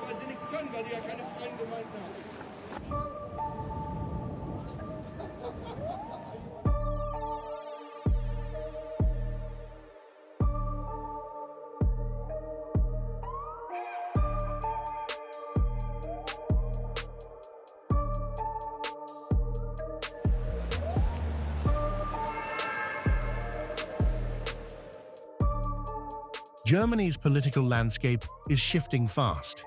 weil sie nichts können, weil die ja keine freien Gemeinden haben. Germany's political landscape is shifting fast.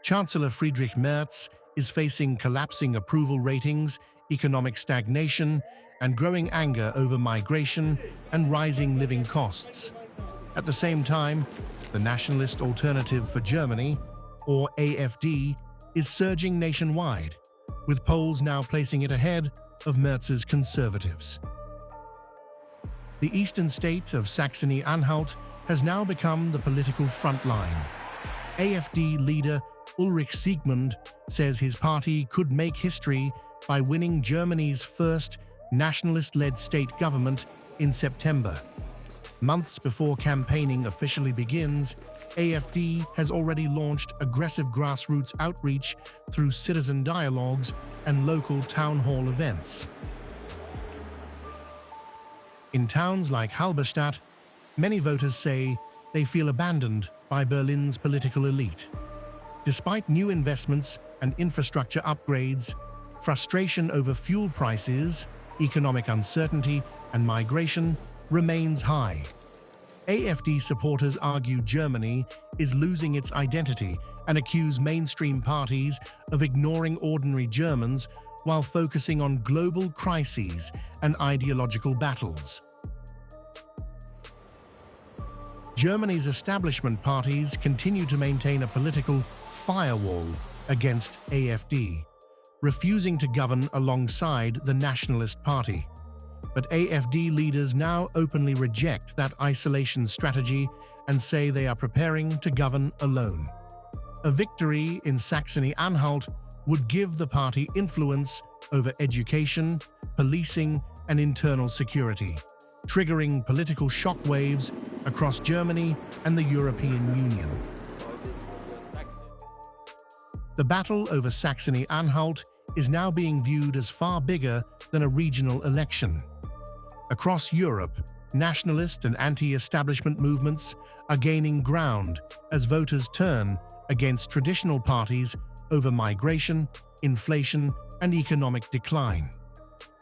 Chancellor Friedrich Merz is facing collapsing approval ratings, economic stagnation, and growing anger over migration and rising living costs. At the same time, the Nationalist Alternative for Germany, or AFD, is surging nationwide, with polls now placing it ahead of Merz's Conservatives. The eastern state of Saxony-Anhalt has now become the political front line. AFD leader Ulrich Siegmund says his party could make history by winning Germany's first nationalist-led state government in September. Months before campaigning officially begins, AFD has already launched aggressive grassroots outreach through citizen dialogues and local town hall events. In towns like Halberstadt, many voters say they feel abandoned by Berlin's political elite. Despite new investments and infrastructure upgrades, frustration over fuel prices, economic uncertainty, and migration remains high. AFD supporters argue Germany is losing its identity and accuse mainstream parties of ignoring ordinary Germans while focusing on global crises and ideological battles. Germany's establishment parties continue to maintain a political firewall against AFD, refusing to govern alongside the Nationalist Party. But AFD leaders now openly reject that isolation strategy and say they are preparing to govern alone. A victory in Saxony-Anhalt would give the party influence over education, policing, and internal security, triggering political shockwaves across Germany and the European Union. The battle over Saxony-Anhalt is now being viewed as far bigger than a regional election. Across Europe, nationalist and anti-establishment movements are gaining ground as voters turn against traditional parties over migration, inflation, and economic decline.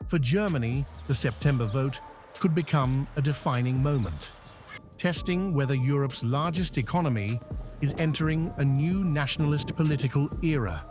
For Germany, the September vote could become a defining moment, testing whether Europe's largest economy is entering a new nationalist political era.